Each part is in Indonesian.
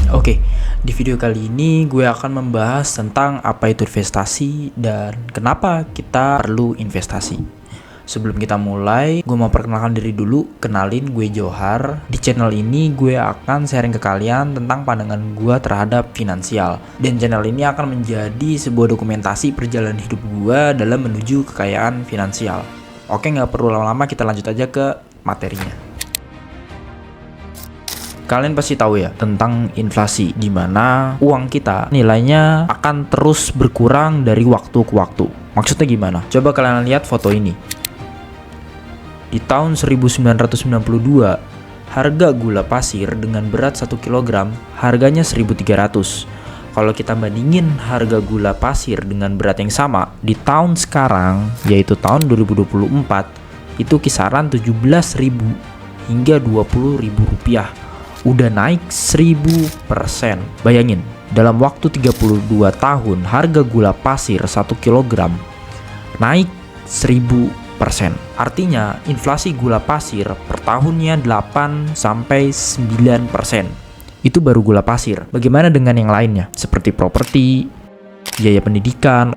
Oke, di video kali ini gue akan membahas tentang apa itu investasi dan kenapa kita perlu investasi. Sebelum kita mulai, gue mau perkenalkan diri dulu. Kenalin, gue Johar. Di channel ini gue akan sharing ke kalian tentang pandangan gue terhadap finansial. Dan channel ini akan menjadi sebuah dokumentasi perjalanan hidup gue dalam menuju kekayaan finansial. Oke, nggak perlu lama-lama, kita lanjut aja ke materinya. Kalian pasti tahu ya tentang inflasi, di mana uang kita nilainya akan terus berkurang dari waktu ke waktu. Maksudnya gimana? Coba kalian lihat foto ini. Di tahun 1992, harga gula pasir dengan berat 1 kg harganya 1.300. Kalau kita bandingin harga gula pasir dengan berat yang sama di tahun sekarang, yaitu tahun 2024, itu kisaran 17.000 hingga 20.000 rupiah. Udah naik 1000%. Bayangin, dalam waktu 32 tahun harga gula pasir 1 kg naik 1000%. Artinya inflasi gula pasir per tahunnya 8-9%. Itu baru gula pasir. Bagaimana dengan yang lainnya? Seperti properti, biaya pendidikan,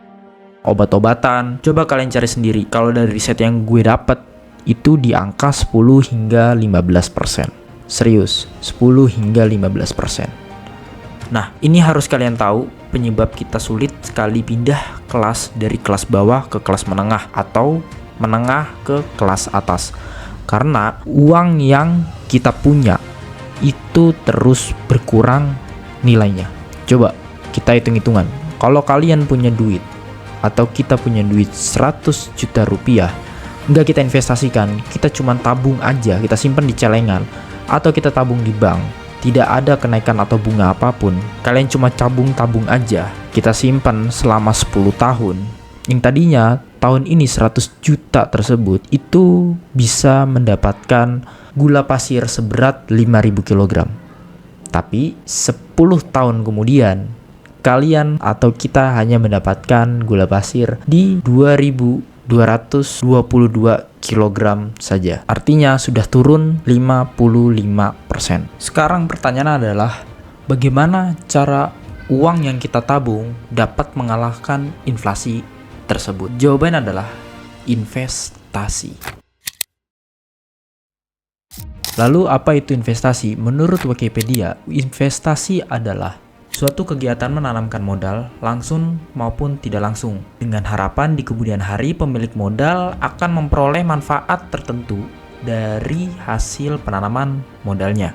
obat-obatan. Coba kalian cari sendiri. Kalau dari riset yang gue dapat, itu di angka 10 hingga 15%. Serius, 10 hingga 15%. Nah, ini harus kalian tahu penyebab kita sulit sekali pindah kelas dari kelas bawah ke kelas menengah atau menengah ke kelas atas. Karena uang yang kita punya itu terus berkurang nilainya. Coba kita hitung-hitungan. Kalau kalian punya duit atau kita punya duit 100 juta rupiah, nggak kita investasikan, kita cuma tabung aja, kita simpan di celengan, atau kita tabung di bank, tidak ada kenaikan atau bunga apapun, kalian cuma tabung aja, kita simpan selama 10 tahun, yang tadinya tahun ini 100 juta tersebut itu bisa mendapatkan gula pasir seberat 5.000 kg. Tapi 10 tahun kemudian kalian atau kita hanya mendapatkan gula pasir di 2.222 kg saja. Artinya sudah turun 55%. Sekarang pertanyaan adalah, bagaimana cara uang yang kita tabung dapat mengalahkan inflasi tersebut? Jawabannya adalah investasi. Lalu apa itu investasi? Menurut Wikipedia, investasi adalah suatu kegiatan menanamkan modal langsung maupun tidak langsung dengan harapan di kemudian hari pemilik modal akan memperoleh manfaat tertentu dari hasil penanaman modalnya.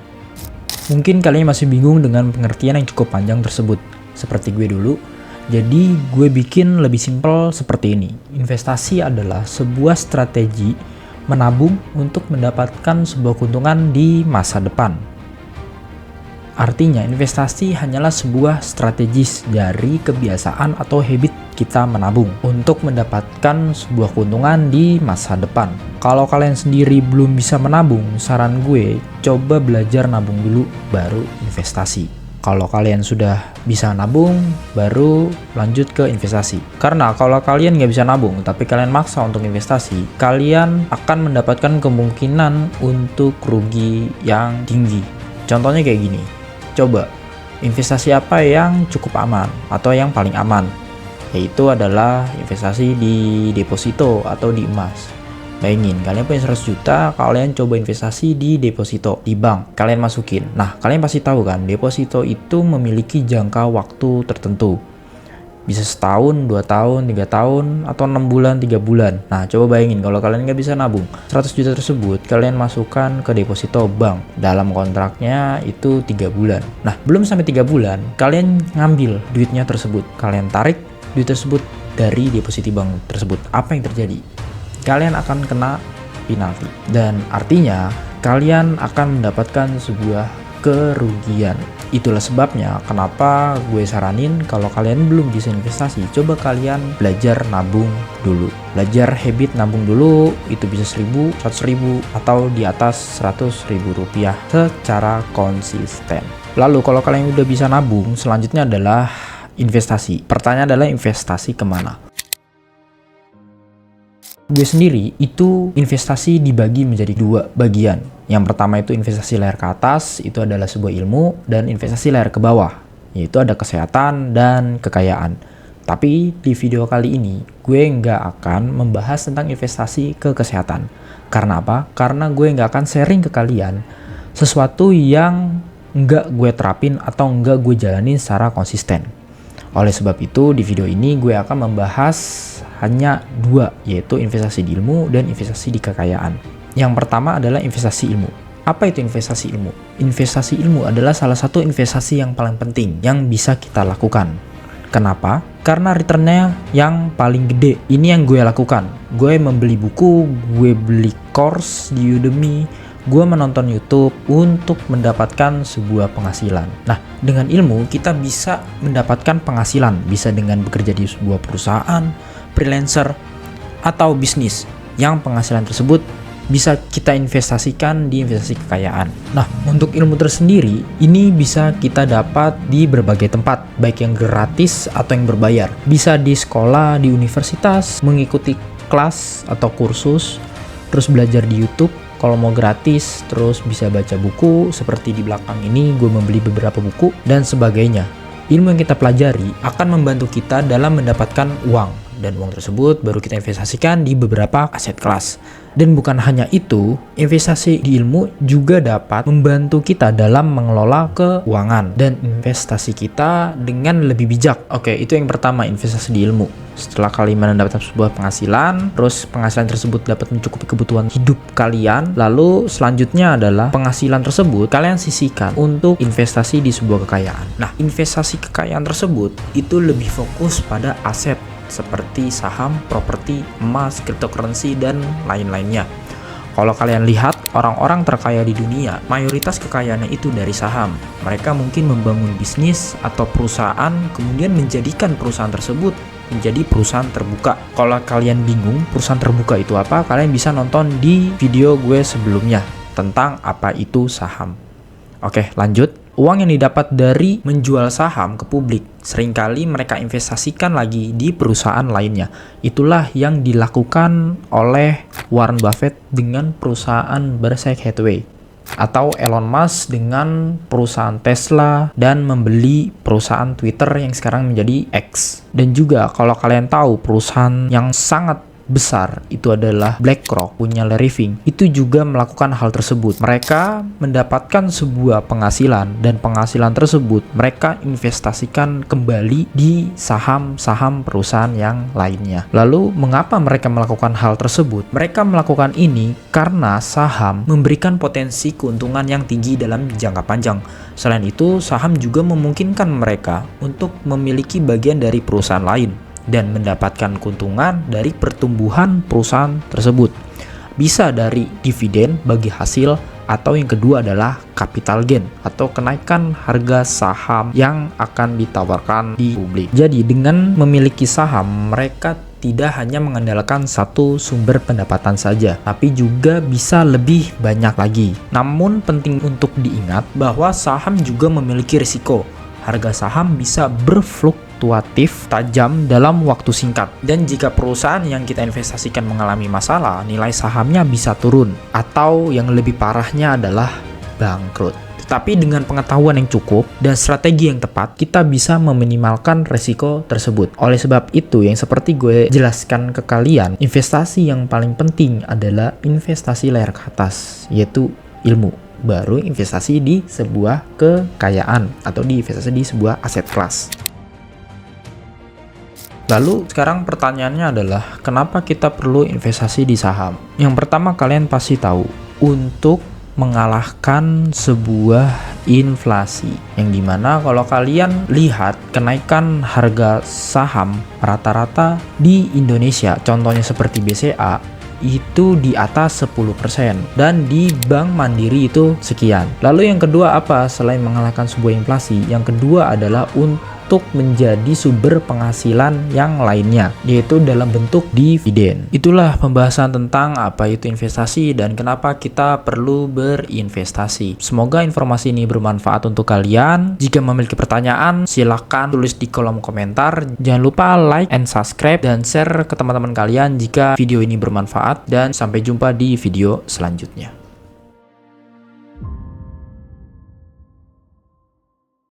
Mungkin kalian masih bingung dengan pengertian yang cukup panjang tersebut, seperti gue dulu. Jadi gue bikin lebih simpel seperti ini. Investasi adalah sebuah strategi menabung untuk mendapatkan sebuah keuntungan di masa depan. Artinya, investasi hanyalah sebuah strategis dari kebiasaan atau habit kita menabung untuk mendapatkan sebuah keuntungan di masa depan. Kalau kalian sendiri belum bisa menabung, saran gue, coba belajar nabung dulu, baru investasi. Kalau kalian sudah bisa nabung, baru lanjut ke investasi. Karena kalau kalian nggak bisa nabung, tapi kalian maksa untuk investasi, kalian akan mendapatkan kemungkinan untuk rugi yang tinggi. Contohnya kayak gini. Coba, investasi apa yang cukup aman atau yang paling aman? Yaitu adalah investasi di deposito atau di emas. Bayangin, kalian punya 100 juta, kalian coba investasi di deposito, di bank. Kalian masukin. Nah, kalian pasti tahu kan, deposito itu memiliki jangka waktu tertentu. Bisa setahun, 2 tahun, 3 tahun, atau 6 bulan, 3 bulan. Nah, coba bayangin kalau kalian nggak bisa nabung, 100 juta tersebut kalian masukkan ke deposito bank. Dalam kontraknya itu 3 bulan. Nah, belum sampai 3 bulan, kalian ngambil duitnya tersebut. Kalian tarik duit tersebut dari deposito bank tersebut. Apa yang terjadi? Kalian akan kena penalti. Dan artinya, kalian akan mendapatkan sebuah kerugian. Itulah sebabnya kenapa gue saranin kalau kalian belum bisa investasi, coba kalian belajar nabung dulu. Belajar habit nabung dulu, itu bisa 1.000, 100.000, atau di atas 100.000 rupiah secara konsisten. Lalu kalau kalian udah bisa nabung, selanjutnya adalah investasi. Pertanyaan adalah investasi kemana? Gue sendiri itu investasi dibagi menjadi dua bagian. Yang pertama itu investasi layar ke atas, itu adalah sebuah ilmu, dan investasi layar ke bawah, yaitu ada kesehatan dan kekayaan. Tapi di video kali ini, gue nggak akan membahas tentang investasi ke kesehatan. Karena apa? Karena gue nggak akan sharing ke kalian sesuatu yang nggak gue terapin atau nggak gue jalanin secara konsisten. Oleh sebab itu, di video ini gue akan membahas hanya dua, yaitu investasi di ilmu dan investasi di kekayaan. Yang pertama adalah investasi ilmu. Apa itu investasi ilmu? Investasi ilmu adalah salah satu investasi yang paling penting yang bisa kita lakukan. Kenapa? Karena returnnya yang paling gede. Ini yang gue lakukan. Gue membeli buku, gue beli course di Udemy, gue menonton YouTube untuk mendapatkan sebuah penghasilan. Nah, dengan ilmu kita bisa mendapatkan penghasilan, bisa dengan bekerja di sebuah perusahaan, freelancer, atau bisnis yang penghasilan tersebut bisa kita investasikan di investasi kekayaan. Nah, untuk ilmu tersendiri, ini bisa kita dapat di berbagai tempat, baik yang gratis atau yang berbayar. Bisa di sekolah, di universitas, mengikuti kelas atau kursus, terus belajar di YouTube. Kalau mau gratis, terus bisa baca buku, seperti di belakang ini gue membeli beberapa buku, dan sebagainya. Ilmu yang kita pelajari akan membantu kita dalam mendapatkan uang, dan uang tersebut baru kita investasikan di beberapa aset kelas. Dan bukan hanya itu, investasi di ilmu juga dapat membantu kita dalam mengelola keuangan dan investasi kita dengan lebih bijak. Oke, itu yang pertama, investasi di ilmu. Setelah kalian mendapatkan sebuah penghasilan, terus penghasilan tersebut dapat mencukupi kebutuhan hidup kalian, lalu selanjutnya adalah penghasilan tersebut kalian sisihkan untuk investasi di sebuah kekayaan. Nah, investasi kekayaan tersebut itu lebih fokus pada aset seperti saham, properti, emas, cryptocurrency, dan lain-lainnya. Kalau kalian lihat, orang-orang terkaya di dunia, mayoritas kekayaannya itu dari saham. Mereka mungkin membangun bisnis atau perusahaan, kemudian menjadikan perusahaan tersebut menjadi perusahaan terbuka. Kalau kalian bingung perusahaan terbuka itu apa, kalian bisa nonton di video gue sebelumnya tentang apa itu saham. Oke, lanjut. Uang yang didapat dari menjual saham ke publik, seringkali mereka investasikan lagi di perusahaan lainnya. Itulah yang dilakukan oleh Warren Buffett dengan perusahaan Berkshire Hathaway, atau Elon Musk dengan perusahaan Tesla, dan membeli perusahaan Twitter yang sekarang menjadi X. Dan juga kalau kalian tahu perusahaan yang sangat besar itu adalah BlackRock, punya Larry Fink, itu juga melakukan hal tersebut. Mereka mendapatkan sebuah penghasilan, dan penghasilan tersebut mereka investasikan kembali di saham-saham perusahaan yang lainnya. Lalu mengapa mereka melakukan hal tersebut? Mereka melakukan ini karena saham memberikan potensi keuntungan yang tinggi dalam jangka panjang. Selain itu, saham juga memungkinkan mereka untuk memiliki bagian dari perusahaan lain dan mendapatkan keuntungan dari pertumbuhan perusahaan tersebut. Bisa dari dividen bagi hasil, atau yang kedua adalah capital gain atau kenaikan harga saham yang akan ditawarkan di publik. Jadi dengan memiliki saham, mereka tidak hanya mengandalkan satu sumber pendapatan saja, tapi juga bisa lebih banyak lagi. Namun penting untuk diingat bahwa saham juga memiliki risiko. Harga saham bisa berfluktuatif tajam dalam waktu singkat. Dan jika perusahaan yang kita investasikan mengalami masalah, nilai sahamnya bisa turun. Atau yang lebih parahnya adalah bangkrut. Tetapi dengan pengetahuan yang cukup dan strategi yang tepat, kita bisa meminimalkan resiko tersebut. Oleh sebab itu, yang seperti gue jelaskan ke kalian, investasi yang paling penting adalah investasi layar ke atas, yaitu ilmu. Baru investasi di sebuah kekayaan atau investasi di sebuah aset kelas. Lalu sekarang pertanyaannya adalah, kenapa kita perlu investasi di saham? Yang pertama, kalian pasti tahu, untuk mengalahkan sebuah inflasi, yang dimana kalau kalian lihat kenaikan harga saham rata-rata di Indonesia, contohnya seperti BCA, itu di atas 10%, dan di Bank Mandiri itu sekian. Lalu yang kedua apa selain mengalahkan sebuah inflasi? Yang kedua adalah untuk untuk menjadi sumber penghasilan yang lainnya, yaitu dalam bentuk dividen. Itulah pembahasan tentang apa itu investasi dan kenapa kita perlu berinvestasi. Semoga informasi ini bermanfaat untuk kalian. Jika memiliki pertanyaan, silahkan tulis di kolom komentar. Jangan lupa like and subscribe dan share ke teman-teman kalian jika video ini bermanfaat, dan sampai jumpa di video selanjutnya.